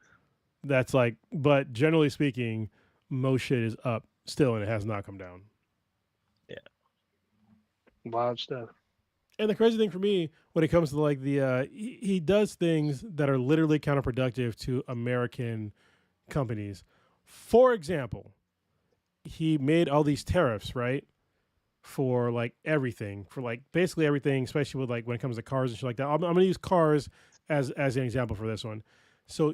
That's like, but generally speaking, most shit is up still and it has not come down. Yeah. Wild stuff. And the crazy thing for me, when it comes to like he does things that are literally counterproductive to American companies. For example, he made all these tariffs, right? For like everything, for like basically everything, especially with like when it comes to cars and shit like that. I'm going to use cars as an example for this one. So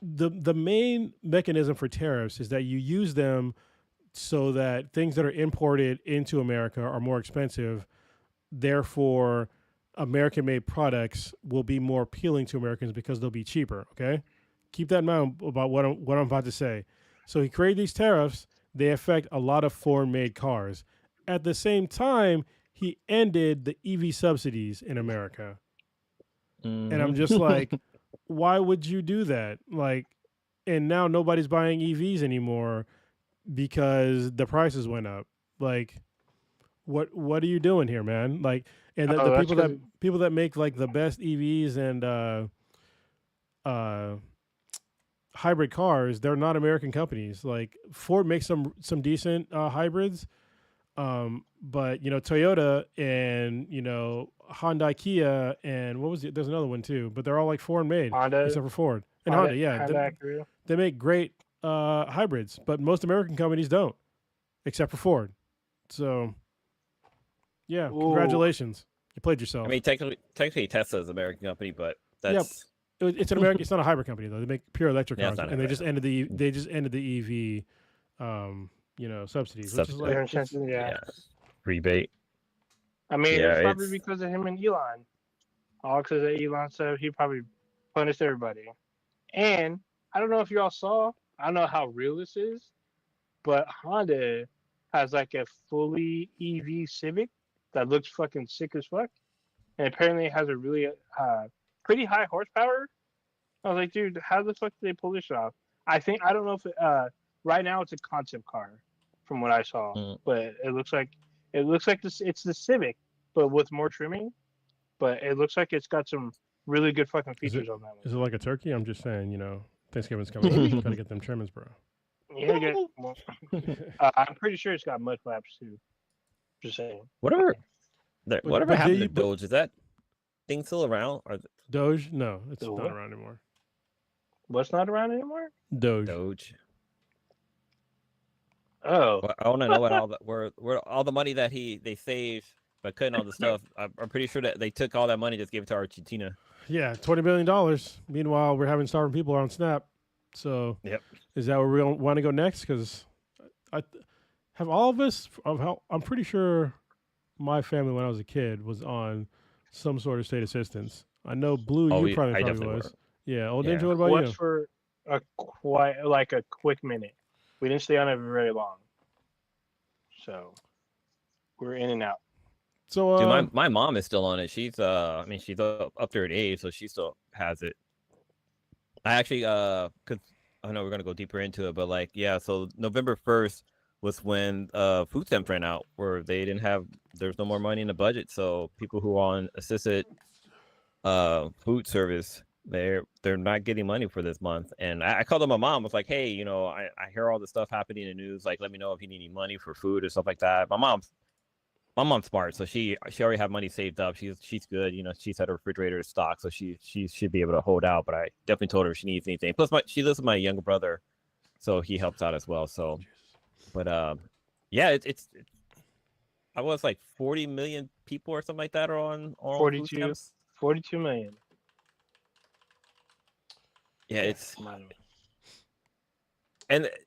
the main mechanism for tariffs is that you use them so that things that are imported into America are more expensive. Therefore, American-made products will be more appealing to Americans because they'll be cheaper. Okay, keep that in mind about what I'm about to say. So he created these tariffs. They affect a lot of foreign-made cars. At the same time, he ended the EV subsidies in America, and I'm just like, why would you do that? Like, and now nobody's buying EVs anymore because the prices went up. Like. What are you doing here, man? Like, and the people that make like the best EVs and hybrid cars, they're not American companies. Like Ford makes some decent hybrids, but Toyota and Hyundai, Kia, and what was it? There's another one too, but they're all like foreign made, except for Ford and Honda. Yeah, they make great hybrids, but most American companies don't, except for Ford. So. Yeah, congratulations. You played yourself. I mean, technically Tesla is an American company, but that's it's an American. It's not a hybrid company though. They make pure electric cars, and they just ended the EV, subsidies, which is like rebate. I mean, it's probably because of him and Elon. All because of Elon said he probably punished everybody. And I don't know if y'all saw. I don't know how real this is, but Honda has like a fully EV Civic that looks fucking sick as fuck, and apparently it has a really pretty high horsepower. I was like, dude, how the fuck did they pull this off? I don't know if right now it's a concept car from what I saw, but it looks like it's the Civic, but with more trimming. but it looks like it's got some really good fucking Is features on that Is one. it like a turkey? I'm just saying, Thanksgiving's coming up. Maybe. Gotta get them trimmings, bro. Yeah, well, I'm pretty sure it's got mud flaps too. Just saying. Whatever But happened to Doge? Is that thing still around? Or Doge? No, it's The not what? around anymore. What's not around anymore? Doge. Oh, Well, I want to know what all where all the money that they saved by cutting all the stuff. I'm pretty sure that they took all that money, just gave it to Argentina. Yeah, $20 billion. Meanwhile, we're having starving people on Snap. So, Yep. Is that where we want to go next? Because I have all of us. I'm pretty sure my family, when I was a kid, was on some sort of state assistance. I know Blue, Oh, you probably definitely was. were. Yeah. Oh, Yeah. Ninja, what about was you? for a quick minute. We didn't stay on it very long, so we're in and out. So, Dude, my mom is still on it. She's I mean, she's up there at age, so she still has it. I actually cause I know we're gonna go deeper into it, but like yeah, so November 1st was when food stamps ran out, where they didn't have there's no more money in the budget, so people who are on assisted food service they're not getting money for this month. And I called up my mom, was like, hey, I hear all this stuff happening in the news, like let me know if you need any money for food or stuff like that. My mom's smart, so she already have money saved up. She's good, she's had a refrigerator stock, so she should be able to hold out. But I definitely told her if she needs anything. Plus, she lives with my younger brother, so he helps out as well. So, but yeah, it's I was like 40 million people or something like that are on 42, food stamps. 42 million. Yeah, Come on.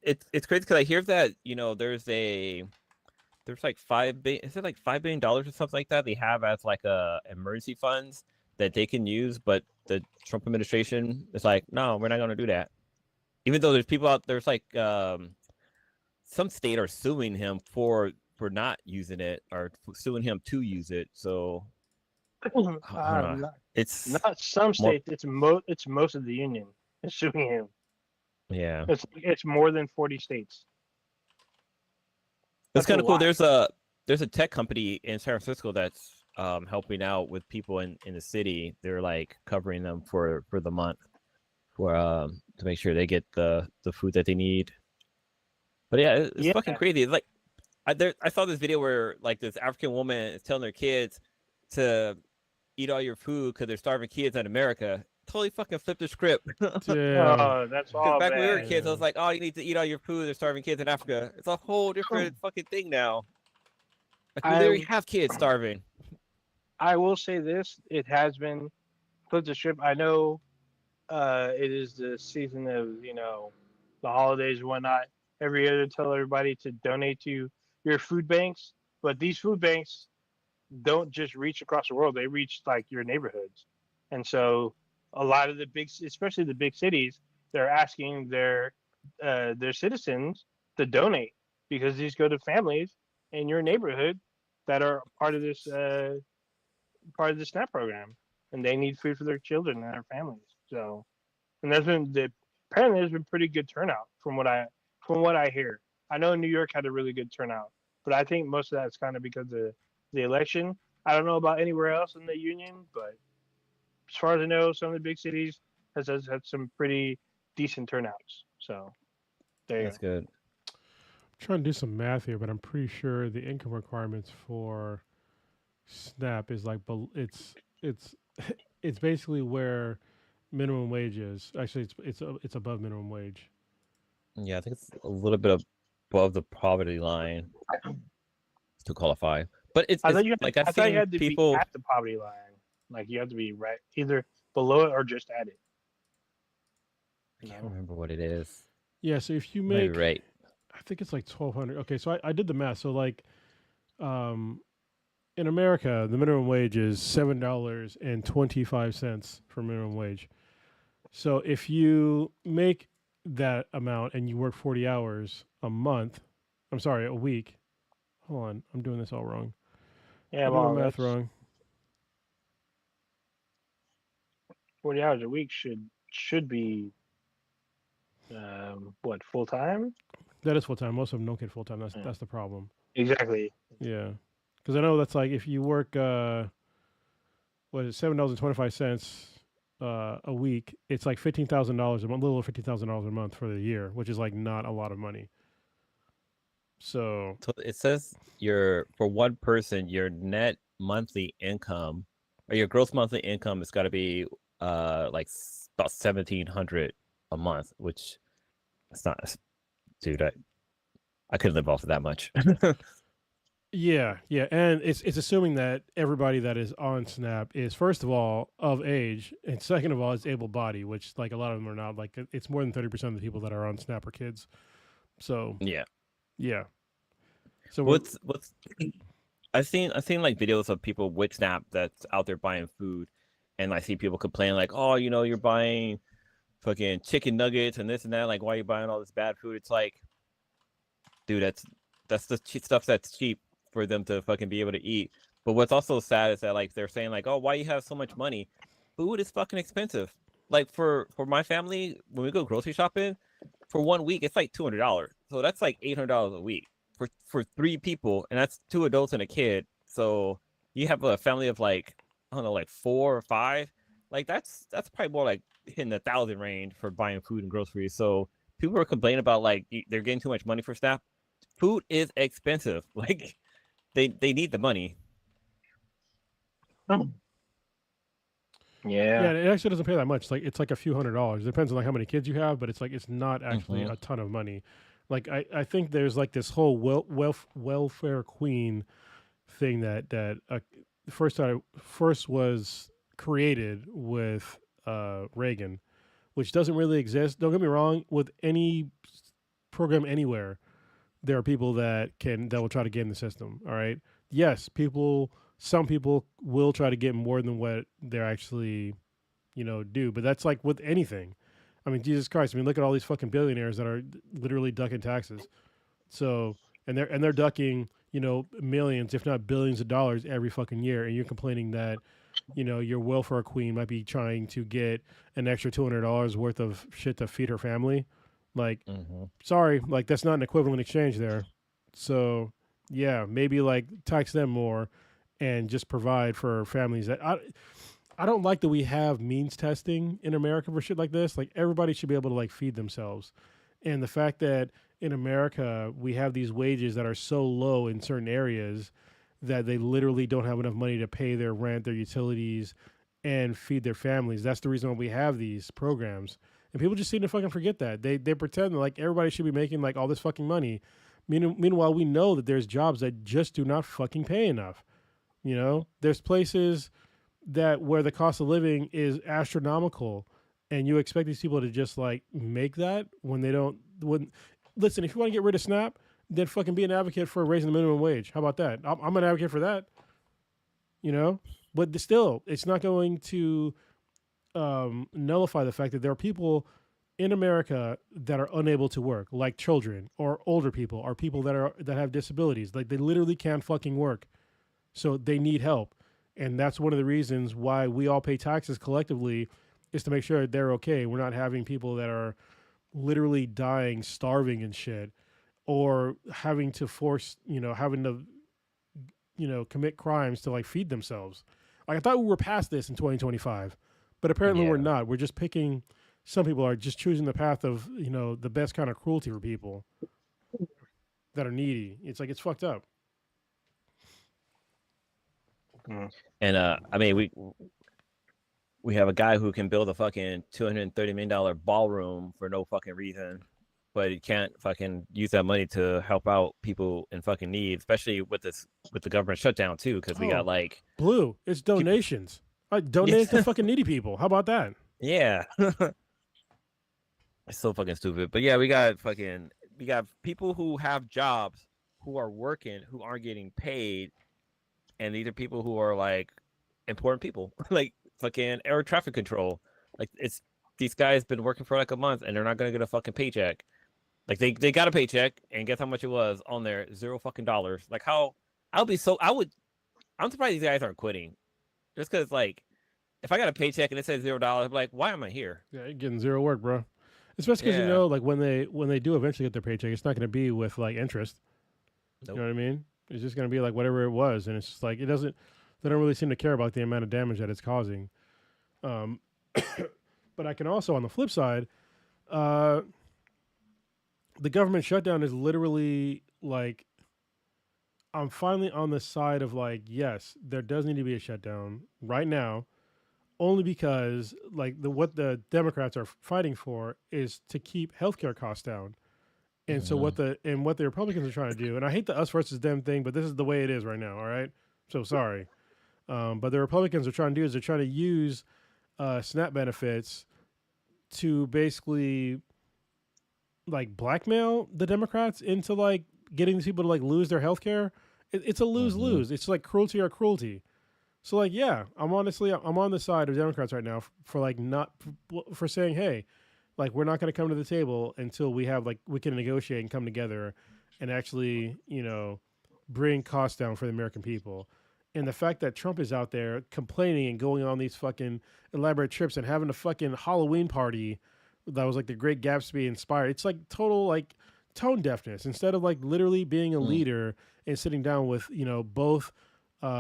it's crazy because I hear that there's like is it like $5 billion or something like that they have as like emergency funds that they can use, but the Trump administration is like, no, we're not going to do that. Even though there's people out there's like some state are suing him for not using it or suing him to use it. So I don't know. It's not some states. It's most of the union is suing him. Yeah. It's more than 40 states. It's kind of cool. There's a tech company in San Francisco that's helping out with people in the city. They're like covering them for the month for to make sure they get the food that they need. But yeah, it's fucking crazy. It's like I saw this video where like this African woman is telling their kids to eat all your food because they're starving kids in America. Totally fucking flipped the script. Oh, that's all back bad. when we were kids, I was like, oh, you need to eat all your food. They're starving kids in Africa. It's a whole different fucking thing now. Like we literally have kids starving. I will say this: it has been flipped the script. I know it is the season of the holidays and whatnot. Every year they tell everybody to donate to your food banks, but these food banks don't just reach across the world; they reach like your neighborhoods, and so a lot of especially the big cities, they're asking their citizens to donate because these go to families in your neighborhood that are part of this SNAP program, and they need food for their children and their families. So, and apparently there's been pretty good turnout from what I hear. I know New York had a really good turnout, but I think most of that's kind of because of the election. I don't know about anywhere else in the union, but as far as I know, some of the big cities has had some pretty decent turnouts. So there you That's go. good. I'm trying to do some math here, but I'm pretty sure the income requirements for SNAP is like it's basically where minimum wage is. Actually, it's above minimum wage. Yeah, I think it's a little bit above the poverty line to qualify. But I thought you had to people be at the poverty line. Like you have to be right either below it or just at it. I can't remember what it is. Yeah, so if you make right. I think it's like 1,200. Okay, so I did the math. So like, in America, the minimum wage is $7.25 for minimum wage. So if you make that amount and you work 40 hours a week. Hold on, I'm doing this all wrong. Yeah, I'm doing the math wrong. 40 hours a week should be what, full time? That is full time. Most of them don't get full time. That's the problem. Exactly. Yeah, because I know that's like if you work what is $7.25 a week. It's like $15,000 a month, a little over $15,000 a month for the year, which is like not a lot of money. So So it says for one person, your net monthly income or your gross monthly income has got to be like about 1,700 a month, which it's not, dude. I couldn't live off of that much. yeah, and it's assuming that everybody that is on Snap is first of all of age, and second of all is able bodied, which like a lot of them are not. Like it's more than 30% of the people that are on Snap are kids. So Yeah. yeah. So What's I've seen like videos of people with Snap that's out there buying food, and I see people complain like, oh, you're buying fucking chicken nuggets and this and that. Like, why are you buying all this bad food? It's like, dude, that's the stuff that's cheap for them to fucking be able to eat. But what's also sad is that like they're saying like, oh, why you have so much money? Food is fucking expensive. Like for my family, when we go grocery shopping, for 1 week it's like $200. So that's like $800 a week for 3 people, and that's 2 adults and a kid. So you have a family of like, I don't know, like 4 or 5. Like that's probably more like hitting the 1,000 range for buying food and groceries. So people are complaining about like they're getting too much money for Snap. Food is expensive. Like they need the money. Oh. yeah, Yeah. it actually doesn't pay that much. Like it's like a few $100s. It depends on like how many kids you have, but it's like it's not actually a ton of money. Like I think there's like this whole welfare queen thing that first was created with Reagan, which doesn't really exist. Don't get me wrong. With any program anywhere, there are people that will try to get in the system. All right. Yes, some people will try to get more than what they're actually, do. But that's like with anything. I mean, Jesus Christ. I mean, look at all these fucking billionaires that are literally ducking taxes. So and they're ducking, millions, if not billions of dollars every fucking year, and you're complaining that, your welfare queen might be trying to get an extra $200 worth of shit to feed her family. Like, sorry, like that's not an equivalent exchange there. So yeah, maybe like tax them more and just provide for families that I don't like that we have means testing in America for shit like this. Like everybody should be able to like feed themselves. And the fact that in America we have these wages that are so low in certain areas that they literally don't have enough money to pay their rent, their utilities, and feed their families. That's the reason why we have these programs. And people just seem to fucking forget that. They pretend like everybody should be making like all this fucking money. Meanwhile, we know that there's jobs that just do not fucking pay enough. There's places that where the cost of living is astronomical, and you expect these people to just like make that when they don't. Listen, if you want to get rid of Snap, then fucking be an advocate for raising the minimum wage. How about that? I'm an advocate for that. But still, it's not going to nullify the fact that there are people in America that are unable to work, like children or older people or people that have disabilities. Like they literally can't fucking work, so they need help, and that's one of the reasons why we all pay taxes collectively, is to make sure that they're okay. We're not having people that are literally dying, starving and shit, or having to commit crimes to like feed themselves. Like I thought we were past this in 2025, but apparently we're not. We're just picking. Some people are just choosing the path of the best kind of cruelty for people that are needy. It's like it's fucked up. And I mean we have a guy who can build a fucking $230 million ballroom for no fucking reason, but he can't fucking use that money to help out people in fucking need, especially with the government shutdown too, because we got like Blue. It's donations. Donate to fucking needy people. How about that? Yeah. It's so fucking stupid. But yeah, we got people who have jobs who are working who aren't getting paid, and these are people who are like important people, like fucking air traffic control. Like these guys been working for like a month and they're not gonna get a fucking paycheck. Like they got a paycheck, and guess how much it was on there? $0 fucking dollars. Like I'm surprised these guys aren't quitting. Just because like if I got a paycheck and it says $0, I'm like, why am I here? Yeah, you're getting zero work, bro. Especially because like when they do eventually get their paycheck, it's not going to be with like interest. Nope. You know what I mean? It's just going to be like whatever it was, and it's just like it doesn't. they don't really seem to care about the amount of damage that it's causing. But I can also, on the flip side, the government shutdown is literally like, I'm finally on the side of like, yes, there does need to be a shutdown right now, only because like what the Democrats are fighting for is to keep healthcare costs down. And so what the Republicans are trying to do, and I hate the us versus them thing, but this is the way it is right now. All right, so sorry, but the Republicans are trying to do is they're trying to use SNAP benefits to basically like blackmail the Democrats into like getting these people to like lose their health care. It's a lose-lose. It's like cruelty or cruelty. So like, yeah, I'm on the side of Democrats right now for like not for saying, hey, like we're not going to come to the table until we have like we can negotiate and come together and actually, you know, bring costs down for the American people. And the fact that Trump is out there complaining and going on these fucking elaborate trips and having a fucking Halloween party that was like the Great Gatsby inspired. It's like total like tone deafness. Instead of like literally being a leader and sitting down with, you know, both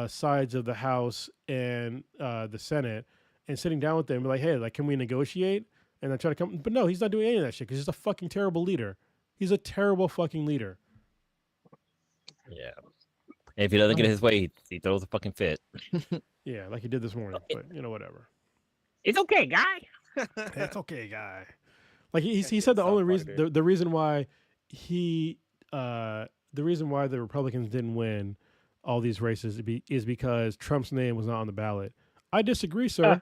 sides of the House and the Senate and sitting down with them and be like, hey, like, can we negotiate? And I try to come, but no, he's not doing any of that shit because he's a fucking terrible leader. He's a terrible fucking leader. Yeah. And if he doesn't get his way, he throws a fucking fit. Yeah, like he did this morning. But you know, whatever. It's okay, guy. It's okay, guy. Like he said the only reason the reason why the reason why the Republicans didn't win all these races is because Trump's name was not on the ballot. I disagree, sir.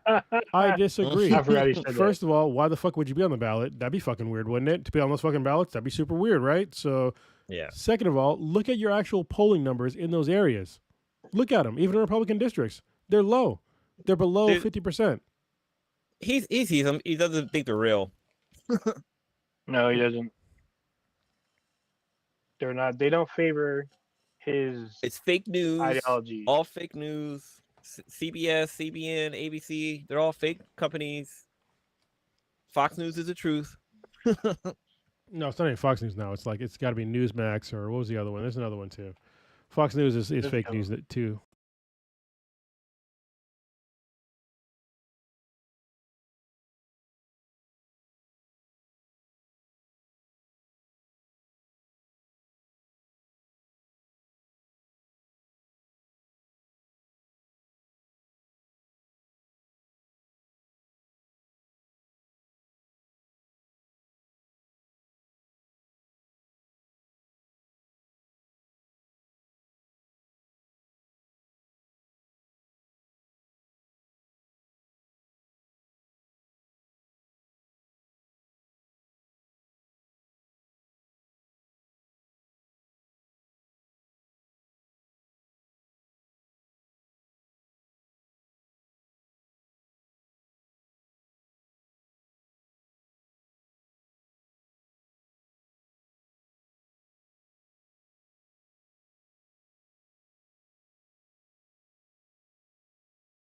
I disagree. I forgot he said First of all, why the fuck would you be on the ballot? That'd be fucking weird, wouldn't it? To be on those fucking ballots, that'd be super weird, right? So, yeah. Second of all, look at your actual polling numbers in those areas. Look at them, even in Republican districts. They're low. They're below 50%. He sees them. He doesn't think they're real. No, he doesn't. They're not. They don't favor his. It's fake news. Ideology. All fake news. CBS, CBN, ABC. They're all fake companies. Fox News is the truth. No, it's not even Fox News now. It's like it's got to be Newsmax or what was the other one? There's another one too. Fox News is fake news too.